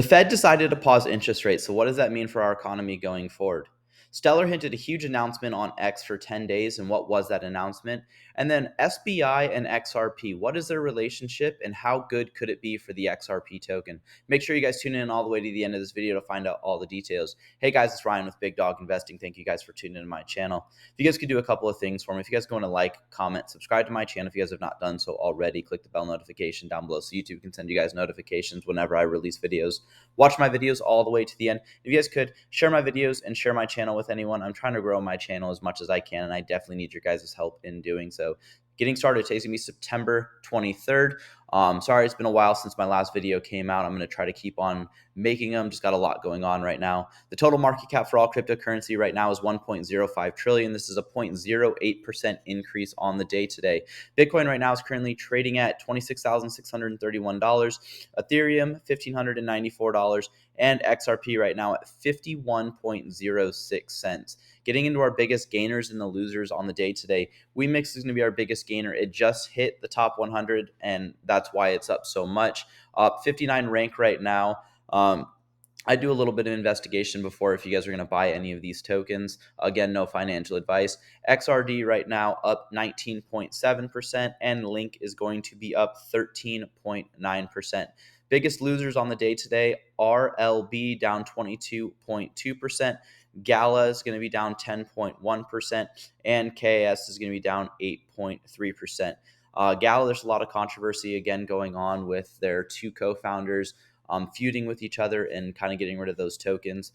The Fed decided to pause interest rates. So, what does that mean for our economy going forward? Stellar hinted a huge announcement on X for 10 days. And what was that announcement? And then SBI and XRP. What is their relationship and how good could it be for the XRP token? Make sure you guys tune in all the way to the end of this video to find out all the details. Hey guys, it's Ryan with Big Dog Investing. Thank you guys for tuning in to my channel. If you guys could do a couple of things for me, if you guys go to like, comment, subscribe to my channel if you guys have not done so already, click the bell notification down below so YouTube can send you guys notifications whenever I release videos. Watch my videos all the way to the end. If you guys could share my videos and share my channel with anyone, I'm trying to grow my channel as much as I can, and I definitely need your guys' help in doing so. Getting started, today's gonna be September 23rd. Sorry, it's been a while since my last video came out. I'm gonna try to keep on making them. Just got a lot going on right now. The total market cap for all cryptocurrency right now is 1.05 trillion. This is a 0.08% increase on the day today. Bitcoin right now is currently trading at $26,631, Ethereum $1,594, and XRP right now at 51.06 cents. Getting into our biggest gainers and the losers on the day today, WeMix is going to be our biggest gainer. It just hit the top 100, and that's why it's up so much. Up 59 rank right now. I do a little bit of investigation before if you guys are going to buy any of these tokens. Again, no financial advice. XRD right now up 19.7%, and Link is going to be up 13.9%. Biggest losers on the day today, RLB down 22.2%. Gala is going to be down 10.1%, and KS is going to be down 8.3%. Gala, there's a lot of controversy again going on with their two co-founders feuding with each other and kind of getting rid of those tokens.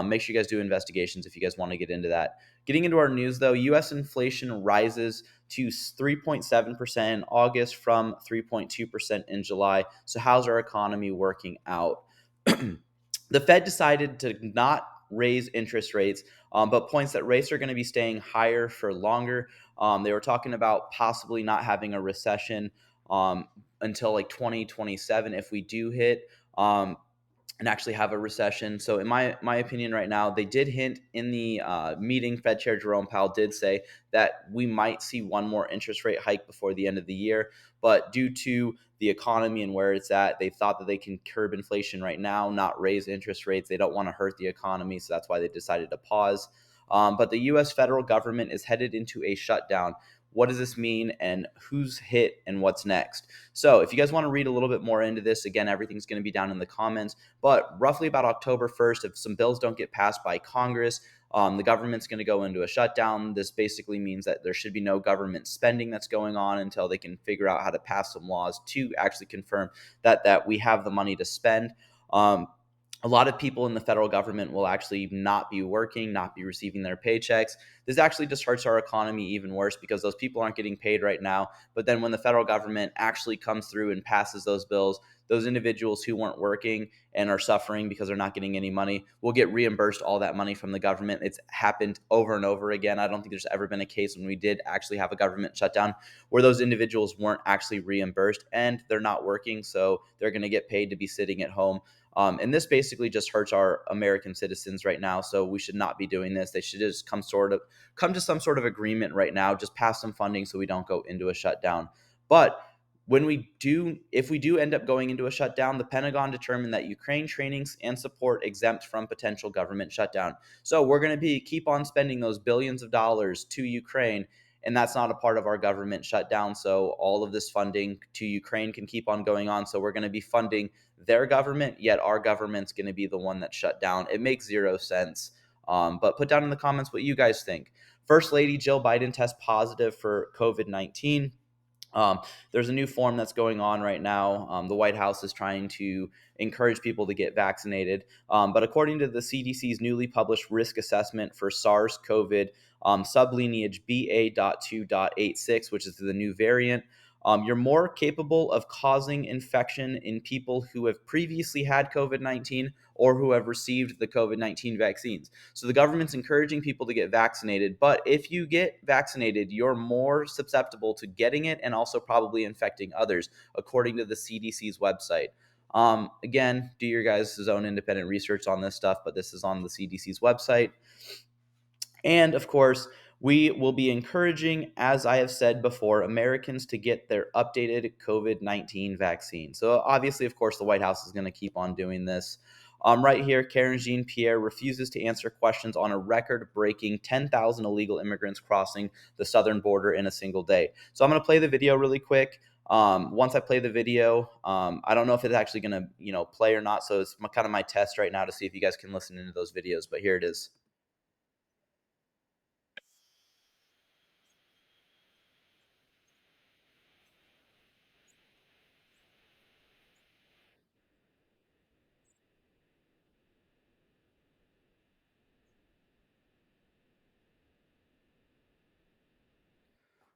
Make sure you guys do investigations if you guys want to get into that. Getting into our news, though, U.S. inflation rises to 3.7% in August from 3.2% in July. So how's our economy working out? The Fed decided to not raise interest rates, but points that rates are going to be staying higher for longer. They were talking about possibly not having a recession until like 2027 if we do hit and actually have a recession. So in my opinion right now, they did hint in the meeting, Fed Chair Jerome Powell did say that we might see one more interest rate hike before the end of the year. But due to the economy and where it's at, they thought that they can curb inflation right now, not raise interest rates. They don't want to hurt the economy, so that's why they decided to pause. But the U.S. federal government is headed into a shutdown. What does this mean, and who's hit, and what's next? So if you guys want to read a little bit more into this, again, everything's going to be down in the comments. But roughly about October 1st, if some bills don't get passed by Congress, the government's going to go into a shutdown. This basically means that there should be no government spending that's going on until they can figure out how to pass some laws to actually confirm that we have the money to spend. A lot of people in the federal government will actually not be working, not be receiving their paychecks. This actually just hurts our economy even worse because those people aren't getting paid right now. But then when the federal government actually comes through and passes those bills, those individuals who weren't working and are suffering because they're not getting any money will get reimbursed all that money from the government. It's happened over and over again. I don't think there's ever been a case when we did actually have a government shutdown where those individuals weren't actually reimbursed, and they're not working, so they're going to get paid to be sitting at home. And this basically just hurts our American citizens right now. So we should not be doing this. They should just come to some sort of agreement right now, just pass some funding so we don't go into a shutdown. But if we do end up going into a shutdown, the Pentagon determined that Ukraine trainings and support exempt from potential government shutdown. So we're going to keep on spending those billions of dollars to Ukraine, and that's not a part of our government shutdown. So all of this funding to Ukraine can keep on going on. So we're going to be funding their government, yet our government's going to be the one that's shut down. It makes zero sense. But put down in the comments what you guys think. First Lady Jill Biden tests positive for COVID-19. There's a new form that's going on right now. The White House is trying to encourage people to get vaccinated. But according to the CDC's newly published risk assessment for SARS-CoV sublineage BA.2.86, which is the new variant, you're more capable of causing infection in people who have previously had COVID-19 or who have received the COVID-19 vaccines. So the government's encouraging people to get vaccinated, but if you get vaccinated, you're more susceptible to getting it and also probably infecting others, according to the CDC's website. Again, do your guys' own independent research on this stuff, but this is on the CDC's website. And of course, We will be encouraging, as I have said before, Americans to get their updated COVID-19 vaccine. So, obviously, of course, the White House is going to keep on doing this. Right here, Karen Jean Pierre refuses to answer questions on a record breaking 10,000 illegal immigrants crossing the southern border in a single day. So, I'm going to play the video really quick. Once I play the video, I don't know if it's actually going to, play or not. So, it's kind of my test right now to see if you guys can listen into those videos. But here it is.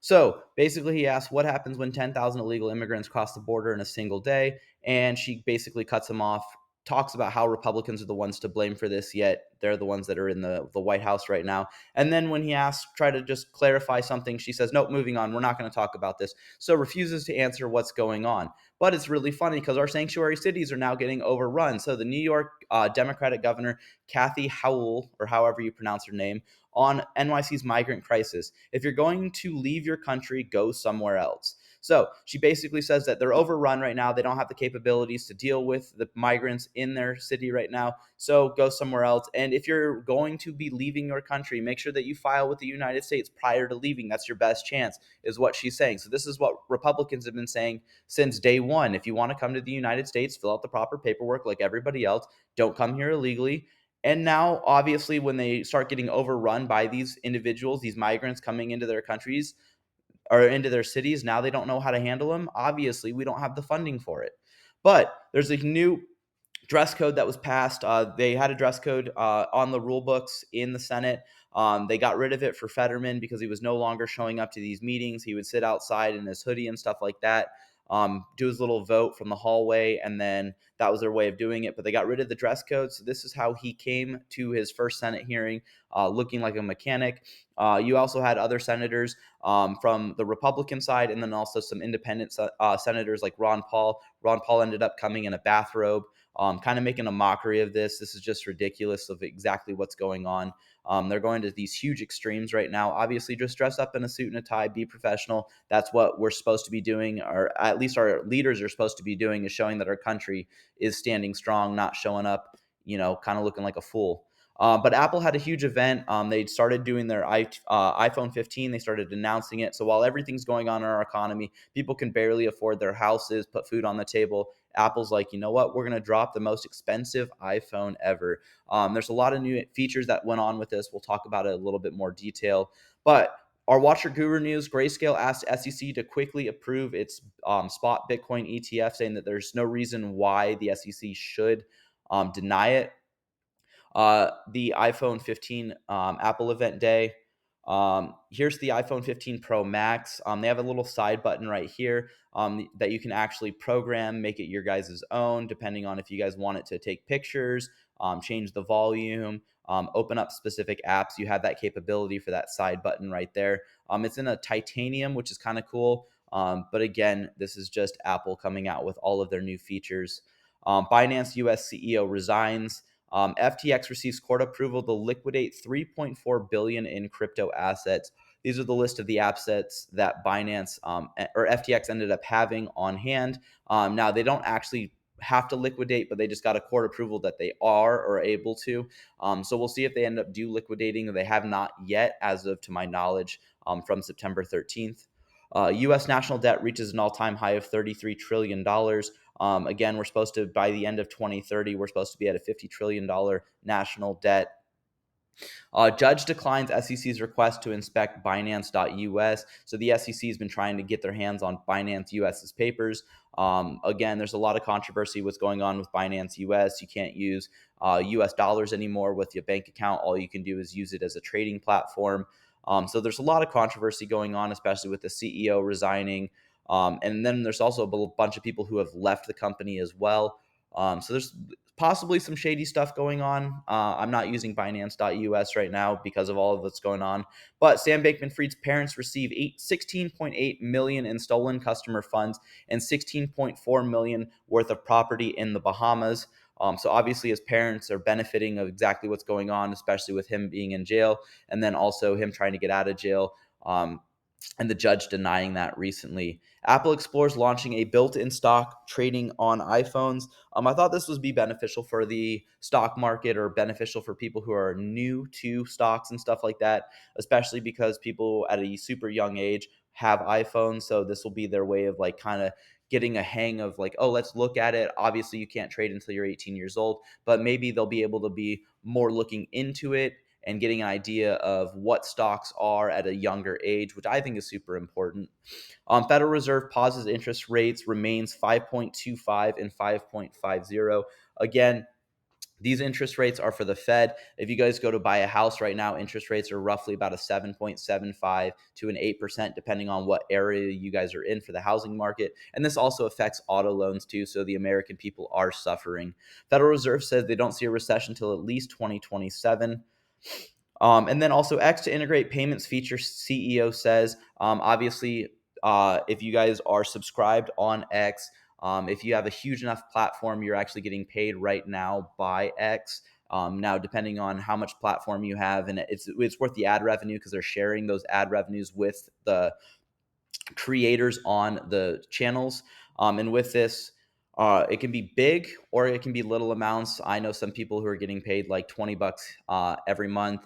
So basically, he asks what happens when 10,000 illegal immigrants cross the border in a single day. And she basically cuts him off, talks about how Republicans are the ones to blame for this, yet they're the ones that are in the White House right now. And then when he asks, try to just clarify something, she says, nope, moving on. We're not going to talk about this. So refuses to answer what's going on. But it's really funny because our sanctuary cities are now getting overrun. So the New York Democratic governor, Kathy Howell, or however you pronounce her name, on NYC's migrant crisis. If you're going to leave your country, go somewhere else. So she basically says that they're overrun right now. They don't have the capabilities to deal with the migrants in their city right now. So go somewhere else. And if you're going to be leaving your country, make sure that you file with the United States prior to leaving. That's your best chance, is what she's saying. So this is what Republicans have been saying since day one. If you want to come to the United States, fill out the proper paperwork like everybody else. Don't come here illegally. And now, obviously, when they start getting overrun by these individuals, these migrants coming into their countries or into their cities, now they don't know how to handle them. Obviously, we don't have the funding for it. But there's a new dress code that was passed. They had a dress code on the rule books in the Senate. They got rid of it for Fetterman because he was no longer showing up to these meetings. He would sit outside in his hoodie and stuff like that, do his little vote from the hallway, and then that was their way of doing it. But they got rid of the dress code. So this is how he came to his first Senate hearing, looking like a mechanic. You also had other senators from the Republican side, and then also some independent senators like Ron Paul. Ron Paul ended up coming in a bathrobe, kind of making a mockery of this. This is just ridiculous of exactly what's going on. They're going to these huge extremes right now. Obviously, just dress up in a suit and a tie, be professional. That's what we're supposed to be doing, or at least our leaders are supposed to be doing, is showing that our country is standing strong, not showing up, kind of looking like a fool. But Apple had a huge event. They started doing their iPhone 15. They started announcing it. So while everything's going on in our economy, people can barely afford their houses, put food on the table. Apple's like, you know what? We're going to drop the most expensive iPhone ever. There's a lot of new features that went on with this. We'll talk about it a little bit more detail. But our Watcher Guru news, Grayscale asked SEC to quickly approve its spot Bitcoin ETF, saying that there's no reason why the SEC should deny it. The iPhone 15 Apple event day. Here's the iPhone 15 Pro Max. They have a little side button right here that you can actually program, make it your guys' own, depending on if you guys want it to take pictures, change the volume, open up specific apps. You have that capability for that side button right there. It's in a titanium, which is kind of cool. But again, this is just Apple coming out with all of their new features. Binance US CEO resigns. FTX receives court approval to liquidate 3.4 billion in crypto assets. These are the list of the assets that Binance or FTX ended up having on hand. Now they don't actually have to liquidate, but they just got a court approval that they are or able to. So we'll see if they end up liquidating. They have not yet, as of to my knowledge, from September 13th. U.S. national debt reaches an all-time high of $33 trillion. Again, we're supposed to, by the end of 2030, we're supposed to be at a $50 trillion national debt. Judge declines SEC's request to inspect Binance.us. So the SEC has been trying to get their hands on Binance US's papers. Again, there's a lot of controversy what's going on with Binance US. You can't use US dollars anymore with your bank account. All you can do is use it as a trading platform. So there's a lot of controversy going on, especially with the CEO resigning. And then there's also a bunch of people who have left the company as well. So there's possibly some shady stuff going on. I'm not using Binance.us right now because of all of what's going on. But Sam Bankman-Fried's parents receive 16.8 million in stolen customer funds and 16.4 million worth of property in the Bahamas. So obviously, his parents are benefiting of exactly what's going on, especially with him being in jail, and then also him trying to get out of jail. And the judge denying that recently. Apple explores launching a built-in stock trading on iPhones. I thought this would be beneficial for the stock market or beneficial for people who are new to stocks and stuff like that, especially because people at a super young age have iPhones. So this will be their way of like kind of getting a hang of like, oh, let's look at it. Obviously, you can't trade until you're 18 years old, but maybe they'll be able to be more looking into it and getting an idea of what stocks are at a younger age, which I think is super important. Federal Reserve pauses interest rates, remains 5.25 and 5.50. Again, these interest rates are for the Fed. If you guys go to buy a house right now, interest rates are roughly about a 7.75 to an 8%, depending on what area you guys are in for the housing market. And this also affects auto loans too. So the American people are suffering. Federal Reserve says they don't see a recession until at least 2027. And then also X to integrate payments feature, CEO says, obviously, if you guys are subscribed on X, if you have a huge enough platform, you're actually getting paid right now by X. Now, depending on how much platform you have, and it's worth the ad revenue because they're sharing those ad revenues with the creators on the channels. And with this, it can be big or it can be little amounts. I know some people who are getting paid like $20 every month.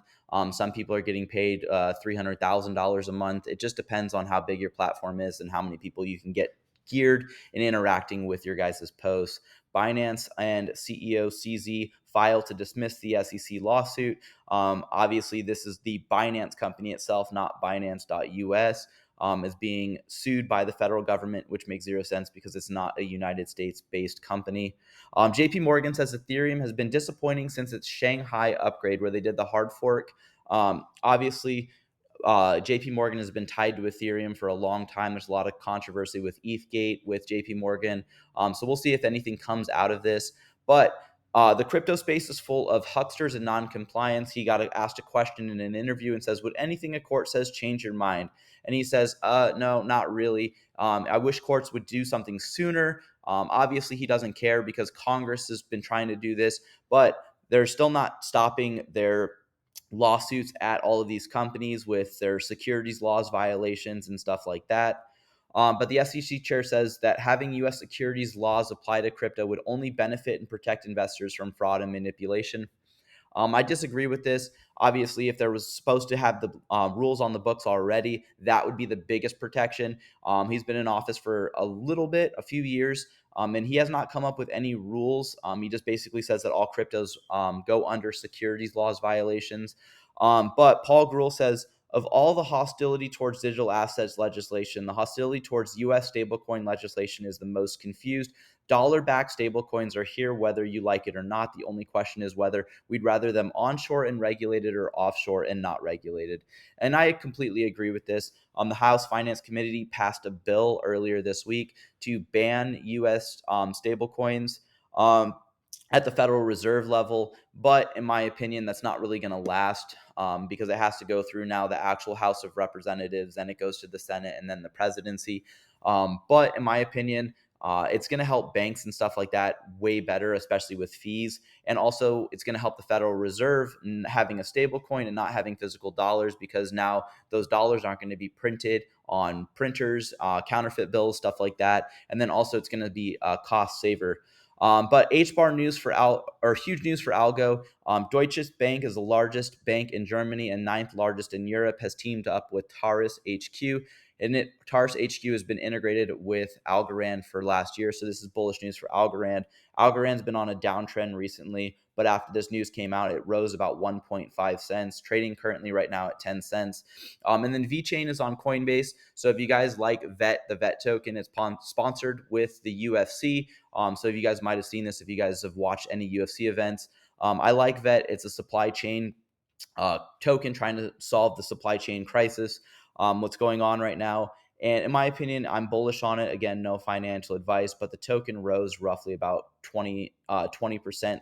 Some people are getting paid $300,000 a month. It just depends on how big your platform is and how many people you can get geared and interacting with your guys' posts. Binance and CEO CZ filed to dismiss the SEC lawsuit. Obviously, this is the Binance company itself, not Binance.us. Is being sued by the federal government, which makes zero sense because it's not a United States-based company. JP Morgan says Ethereum has been disappointing since its Shanghai upgrade where they did the hard fork. Obviously, JP Morgan has been tied to Ethereum for a long time. There's a lot of controversy with ETHgate, with JP Morgan. So we'll see if anything comes out of this. But the crypto space is full of hucksters and non-compliance. He got asked a question in an interview and says, would anything a court says change your mind? And he says, no, not really. I wish courts would do something sooner. Obviously, he doesn't care because Congress has been trying to do this, but they're still not stopping their lawsuits at all of these companies with their securities laws violations and stuff like that. But the SEC chair says that having U.S. securities laws apply to crypto would only benefit and protect investors from fraud and manipulation. I disagree with this. Obviously, if there was supposed to have the rules on the books already, that would be the biggest protection. He's been in office for a little bit, a few years, and he has not come up with any rules. He just basically says that all cryptos go under securities laws violations. But Paul Grewal says, of all the hostility towards digital assets legislation, the hostility towards U.S. stablecoin legislation is the most confused. Dollar-backed stablecoins are here whether you like it or not. The only question is whether we'd rather them onshore and regulated or offshore and not regulated. And I completely agree with this. The House Finance Committee passed a bill earlier this week to ban U.S. Stablecoins. At the Federal Reserve level, but in my opinion, that's not really going to last because it has to go through now the actual House of Representatives, then it goes to the Senate, and then the presidency. But in my opinion, it's going to help banks and stuff like that way better, especially with fees. And also, it's going to help the Federal Reserve having a stable coin and not having physical dollars because now those dollars aren't going to be printed on printers, counterfeit bills, stuff like that. And then also, it's going to be a cost saver. But hbar news for huge news for Algo. Deutsche Bank is the largest bank in Germany and ninth largest in Europe. Has teamed up with Taurus HQ, and Taurus HQ has been integrated with Algorand for last year. So this is bullish news for Algorand. Algorand's been on a downtrend recently, but after this news came out, it rose about 1.5 cents, trading currently right now at 10 cents. And then VeChain is on Coinbase. So if you guys like VET, the VET token is sponsored with the UFC. So if you guys might have seen this, if you guys have watched any UFC events, I like VET. It's a supply chain token trying to solve the supply chain crisis. What's going on right now And in my opinion, I'm bullish on it. Again, no financial advice, but the token rose roughly about 20%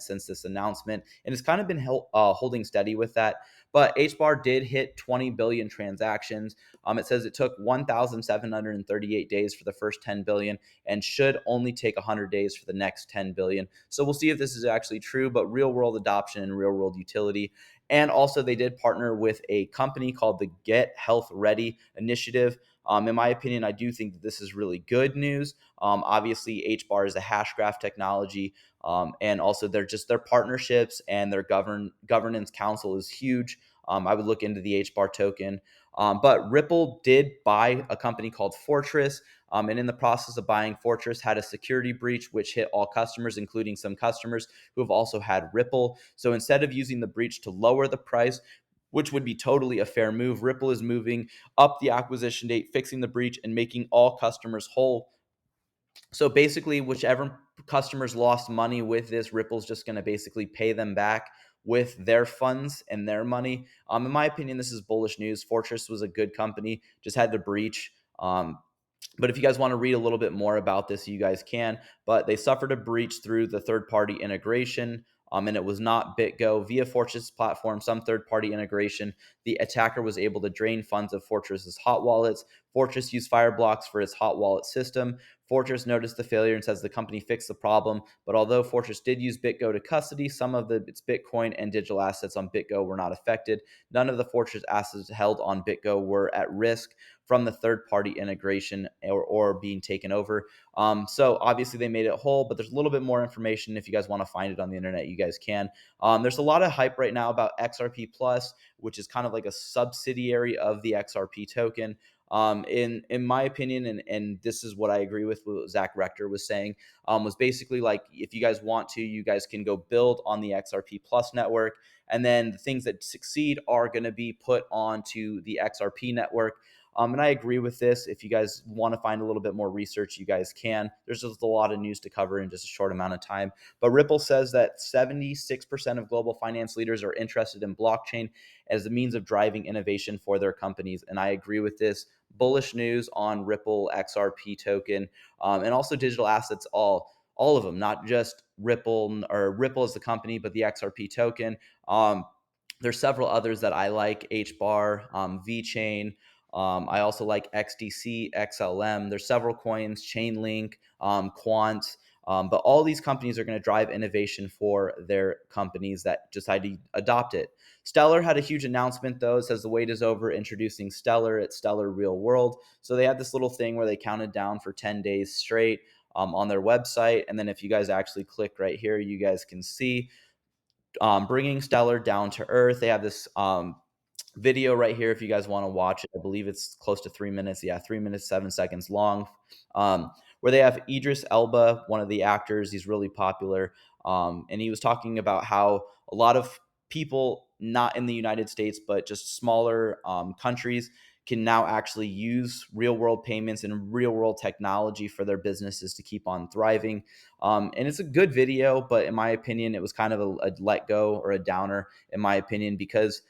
since this announcement, and it's kind of been holding steady with that. But HBAR did hit 20 billion transactions. It says it took 1,738 days for the first 10 billion and should only take 100 days for the next 10 billion. So we'll see if this is actually true, but real world adoption and real world utility. And also, they did partner with a company called the Get Health Ready Initiative. In my opinion, I do think that this is really good news. Obviously, HBAR is a hash graph technology, and also their partnerships and their governance council is huge. I would look into the HBAR token. But Ripple did buy a company called Fortress, and in the process of buying Fortress, had a security breach which hit all customers, including some customers who have also had Ripple. So instead of using the breach to lower the price, which would be totally a fair move, Ripple is moving up the acquisition date, fixing the breach, and making all customers whole. So basically, whichever customers lost money with this, Ripple's just going to basically pay them back with their funds and their money. In my opinion, this is bullish news. Fortress was a good company, just had the breach. But if you guys want to read a little bit more about this, you guys can. But they suffered a breach through the third-party integration, and it was not BitGo. Via Fortress platform, some third-party integration, the attacker was able to drain funds of Fortress's hot wallets. Fortress used Fireblocks for its hot wallet system. Fortress noticed the failure and says the company fixed the problem. But although Fortress did use BitGo to custody, some of its Bitcoin and digital assets on BitGo were not affected. None of the Fortress assets held on BitGo were at risk from the third-party integration or being taken over. So obviously they made it whole, but there's a little bit more information. If you guys want to find it on the internet, you guys can. There's a lot of hype right now about XRP Plus, which is kind of like a subsidiary of the XRP token. In my opinion, and this is what I agree with what Zach Rector was saying, was basically like, if you guys want to, you guys can go build on the XRP Plus network, and then the things that succeed are going to be put onto the XRP network. And I agree with this. If you guys want to find a little bit more research, you guys can. There's just a lot of news to cover in just a short amount of time. But Ripple says that 76% of global finance leaders are interested in blockchain as a means of driving innovation for their companies. And I agree with this. Bullish news on Ripple XRP token, and also digital assets, all of them, not just Ripple or Ripple as the company, but the XRP token. There's several others that I like: HBAR, VChain. I also like XDC, XLM. There's several coins, Chainlink, Quant. But all these companies are going to drive innovation for their companies that decide to adopt it. Stellar had a huge announcement, though. It says the wait is over, introducing Stellar at Stellar Real World. So they had this little thing where they counted down for 10 days straight on their website. And then if you guys actually click right here, you guys can see bringing Stellar down to earth. They have this video right here if you guys want to watch it. I believe it's close to 3 minutes. Yeah, 3 minutes, 7 seconds long. Where they have Idris Elba, one of the actors. He's really popular. And he was talking about how a lot of people, not in the United States, but just smaller countries, can now actually use real world payments and real world technology for their businesses to keep on thriving. And it's a good video, but in my opinion, it was kind of a let go or a downer, in my opinion, because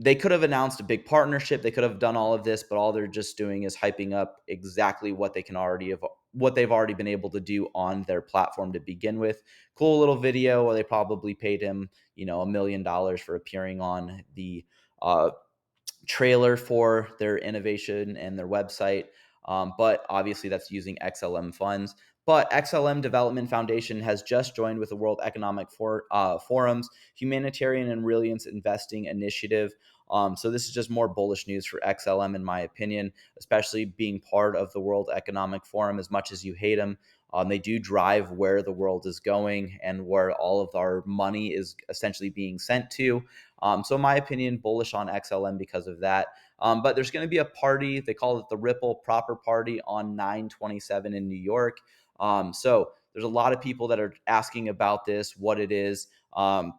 they could have announced a big partnership. They could have done all of this, but all they're just doing is hyping up exactly what they've already been able to do on their platform to begin with. Cool little video where they probably paid him, $1 million for appearing on the uh, trailer for their innovation and their website. But obviously, that's using XLM funds. But XLM Development Foundation has just joined with the World Economic Forum's Humanitarian and Resilience Investing Initiative. So this is just more bullish news for XLM, in my opinion, especially being part of the World Economic Forum. As much as you hate them, they do drive where the world is going and where all of our money is essentially being sent to. So in my opinion, bullish on XLM because of that. But there's going to be a party. They call it the Ripple Proper Party on 9/27 in New York. So there's a lot of people that are asking about this, what it is. Can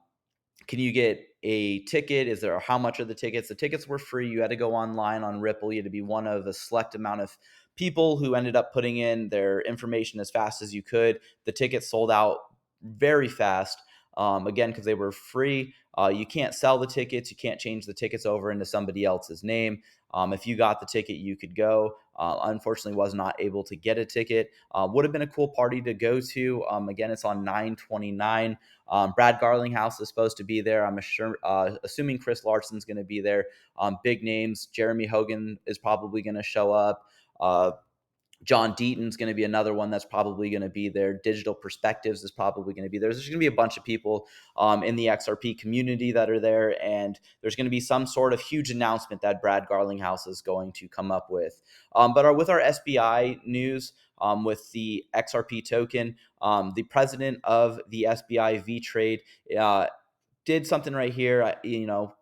you get a ticket? How much are the tickets? The tickets were free. You had to go online on Ripple. You had to be one of a select amount of people who ended up putting in their information as fast as you could. The tickets sold out very fast. Again, because they were free. You can't sell the tickets. You can't change the tickets over into somebody else's name. If you got the ticket, you could go. Unfortunately, was not able to get a ticket. Would have been a cool party to go to. Again, it's on 9/29. Brad Garlinghouse is supposed to be there. Assuming Chris Larson's going to be there. Big names. Jeremy Hogan is probably going to show up. John Deaton's going to be another one that's probably going to be there. Digital Perspectives is probably going to be there. There's going to be a bunch of people in the XRP community that are there, and there's going to be some sort of huge announcement that Brad Garlinghouse is going to come up with. With our SBI news, with the XRP token, the president of the SBI V Trade did something right here.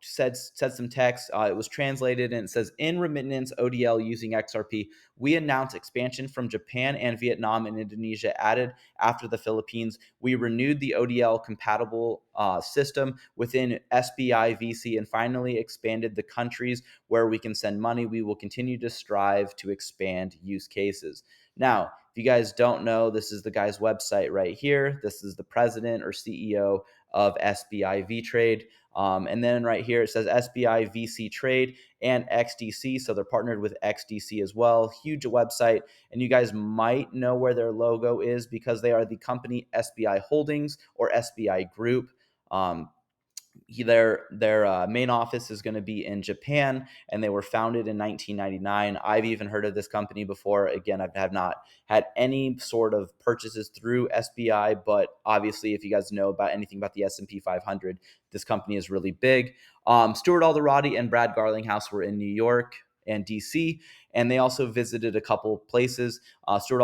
Said some text. It was translated and it says, "In remittance ODL using XRP, we announce expansion from Japan and Vietnam and Indonesia added after the Philippines. We renewed the ODL compatible system within SBI VC and finally expanded the countries where we can send money. We will continue to strive to expand use cases." Now, if you guys don't know, this is the guy's website right here. This is the president or CEO of SBI V Trade. And then right here it says SBI VC Trade and XDC. So they're partnered with XDC as well. Huge website. And you guys might know where their logo is because they are the company SBI Holdings or SBI Group. Their main office is going to be in Japan, and they were founded in 1999. I've even heard of this company before. Again, I have not had any sort of purchases through SBI, but obviously, if you guys know about anything about the S&P 500, this company is really big. Stuart Alderati and Brad Garlinghouse were in New York and DC, and they also visited a couple places. Stuart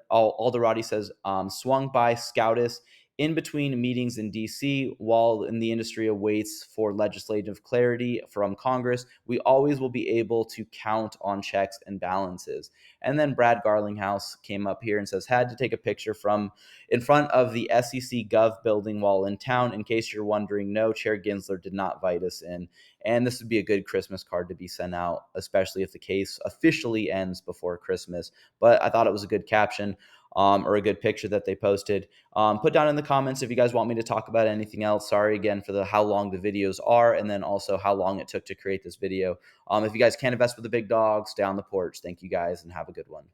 Alderati says, swung by SCOTUS in between meetings in DC while in the industry awaits for legislative clarity from Congress. We always will be able to count on checks and balances. And then Brad Garlinghouse came up here and says, had to take a picture from in front of the SEC.gov building while in town. In case you're wondering, no, Chair Gensler did not invite us in. And this would be a good Christmas card to be sent out, especially if the case officially ends before Christmas. But I thought it was a good caption. Or a good picture that they posted. Put down in the comments if you guys want me to talk about anything else. Sorry again for how long the videos are, and then also how long it took to create this video. If you guys can invest with the big dog, stay on the porch. Thank you guys, and have a good one.